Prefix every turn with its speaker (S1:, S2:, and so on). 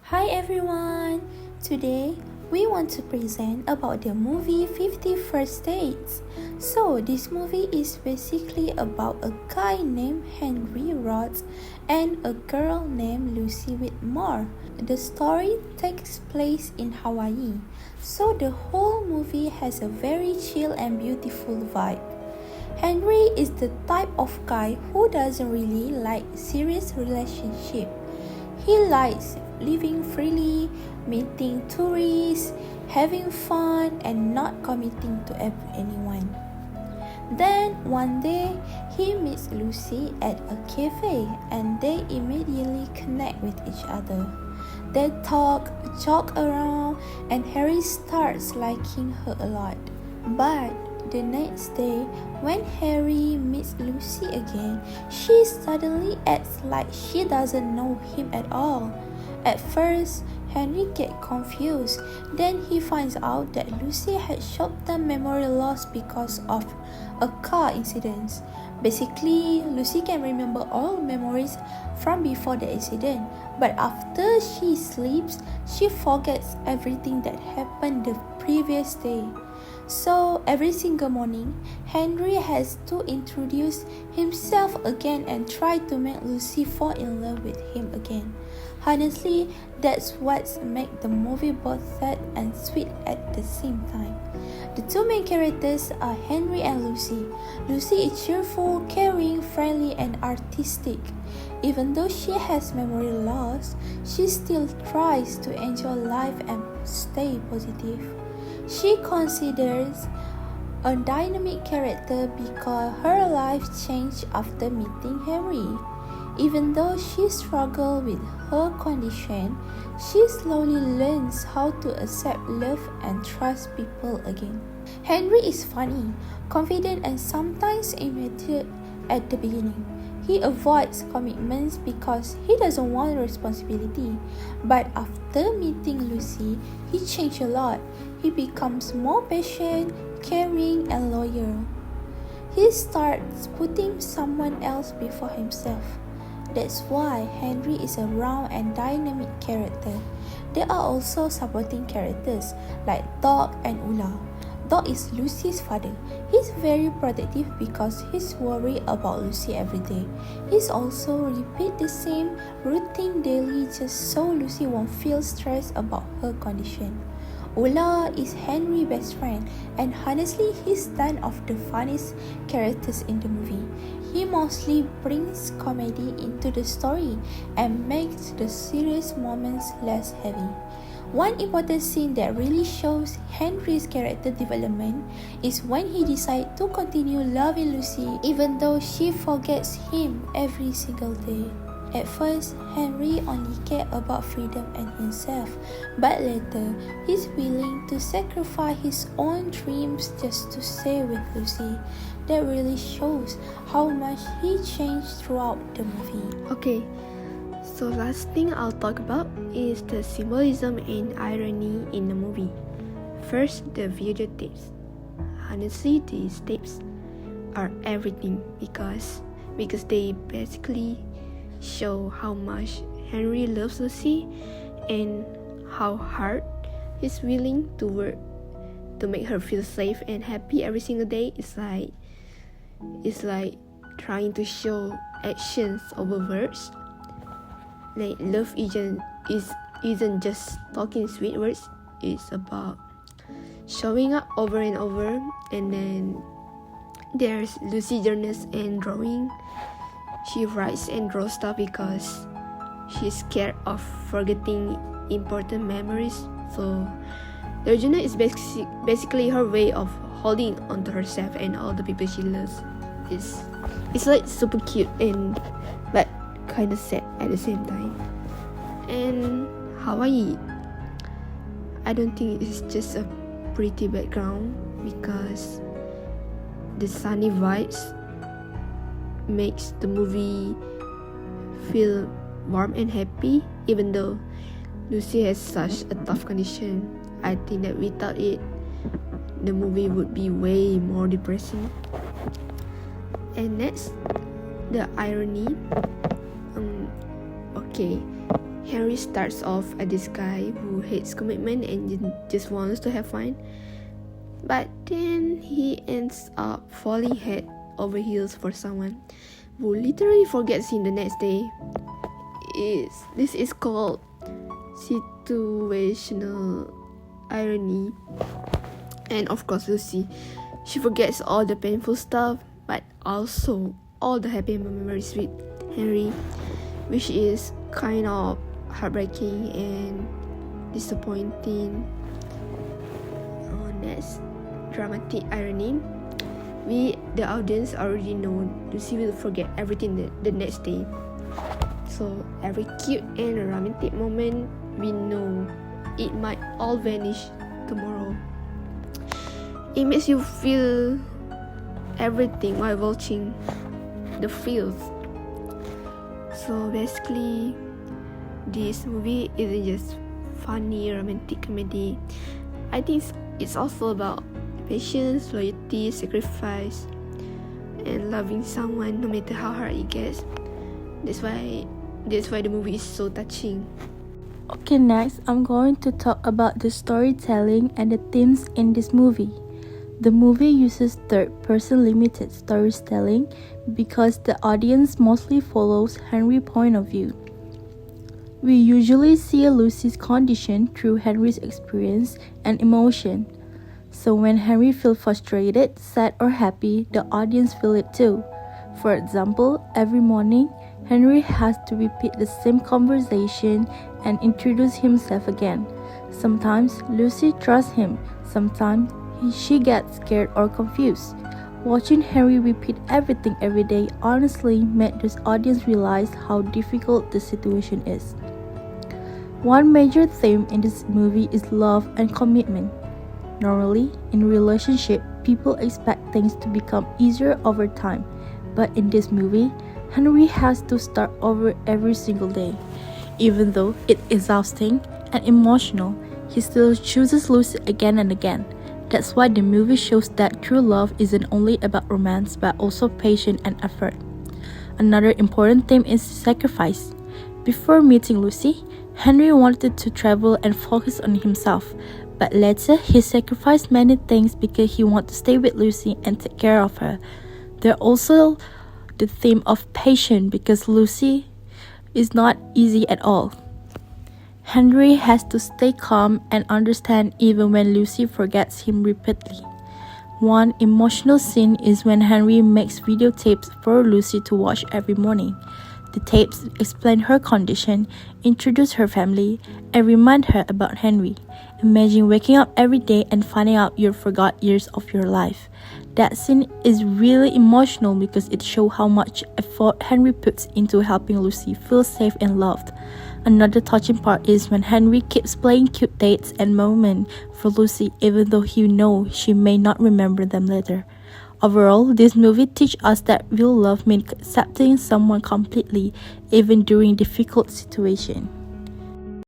S1: Hi everyone! Today we want to present about the movie 50 First Dates. So this movie is basically about a guy named Henry Roth and a girl named Lucy Whitmore. The story takes place in Hawaii, so the whole movie has a very chill and beautiful vibe. Henry is the type of guy who doesn't really like serious relationship. He likes living freely, meeting tourists, having fun, and not committing to anyone. Then one day, he meets Lucy at a cafe and they immediately connect with each other. They talk, joke around, and Harry starts liking her a lot. But the next day, when Harry meets Lucy again, she suddenly acts like she doesn't know him at all. At first, Henry gets confused. Then he finds out that Lucy had short-term memory loss because of a car incident. Basically, Lucy can remember all memories from before the accident, but after she sleeps, she forgets everything that happened the previous day. So every single morning, Henry has to introduce himself again and try to make Lucy fall in love with him again. Honestly, that's what makes the movie both sad and sweet at the same time. The two main characters are Henry and Lucy. Lucy is cheerful, caring, friendly, and artistic. Even though she has memory loss, she still tries to enjoy life and stay positive. She considers a dynamic character because her life changed after meeting Henry. Even though she struggles with her condition, she slowly learns how to accept love and trust people again. Henry is funny, confident, and sometimes immature at the beginning. He avoids commitments because he doesn't want responsibility. But after meeting Lucy, he changed a lot. He becomes more patient, caring, and loyal. He starts putting someone else before himself. That's why Henry is a round and dynamic character. There are also supporting characters like Doc and Ula. Doc is Lucy's father. He's very protective because he's worried about Lucy every day. He's also repeat the same routine daily just so Lucy won't feel stressed about her condition. Ula is Henry's best friend, and honestly, he's one of the funniest characters in the movie. He mostly brings comedy into the story and makes the serious moments less heavy. One important scene that really shows Henry's character development is when he decides to continue loving Lucy even though she forgets him every single day. At first, Henry only cared about freedom and himself, but later, he's willing to sacrifice his own dreams just to stay with Lucy. That really shows how much he changed throughout the movie.
S2: Okay, so last thing I'll talk about is the symbolism and irony in the movie. First, the videotapes. Honestly, these tapes are everything because they basically show how much Henry loves Lucy and how hard he's willing to work to make her feel safe and happy every single day. It's like trying to show actions over words. Like love isn't just talking sweet words. It's about showing up over and over. And then there's Lucy journeys and drawing. She writes and draws stuff because she's scared of forgetting important memories. So the journal is basically her way of holding onto herself and all the people she loves. It's like super cute and but kind of sad at the same time. And Hawaii, I don't think it's just a pretty background because the sunny vibes makes the movie feel warm and happy. Even though Lucy has such a tough condition, I think that without it, the movie would be way more depressing. And next, the irony. Okay, Henry starts off as this guy who hates commitment and just wants to have fun. But then he ends up falling head over heels for someone who literally forgets him the next day. This is called situational irony. And of course, Lucy, she forgets all the painful stuff, but also all the happy memories with Henry, which is kind of heartbreaking and disappointing. Next, dramatic irony. We, the audience, already know Lucy will forget everything the next day. So every cute and romantic moment, we know it might all vanish tomorrow. It makes you feel everything while watching the feels. So basically, this movie isn't just funny romantic comedy. I think it's also about patience, loyalty, sacrifice, and loving someone no matter how hard it gets. That's why the movie is so touching.
S1: Okay, next I'm going to talk about the storytelling and the themes in this movie. The movie uses third-person limited storytelling because the audience mostly follows Henry's point of view. We usually see Lucy's condition through Henry's experience and emotion. So when Henry feels frustrated, sad or happy, the audience feel it too. For example, every morning, Henry has to repeat the same conversation and introduce himself again. Sometimes Lucy trusts him, sometimes she gets scared or confused. Watching Henry repeat everything every day honestly made this audience realize how difficult the situation is. One major theme in this movie is love and commitment. Normally, in relationship, people expect things to become easier over time, but in this movie, Henry has to start over every single day. Even though it's exhausting and emotional, he still chooses Lucy again and again. That's why the movie shows that true love isn't only about romance but also patience and effort. Another important theme is sacrifice. Before meeting Lucy, Henry wanted to travel and focus on himself, but later he sacrificed many things because he wanted to stay with Lucy and take care of her. There's also the theme of patience because Lucy is not easy at all. Henry has to stay calm and understand even when Lucy forgets him repeatedly. One emotional scene is when Henry makes videotapes for Lucy to watch every morning. The tapes explain her condition, introduce her family, and remind her about Henry. Imagine waking up every day and finding out you forgot years of your life. That scene is really emotional because it shows how much effort Henry puts into helping Lucy feel safe and loved. Another touching part is when Henry keeps playing cute dates and moments for Lucy even though he knows she may not remember them later. Overall, this movie teaches us that real love means accepting someone completely, even during difficult situations.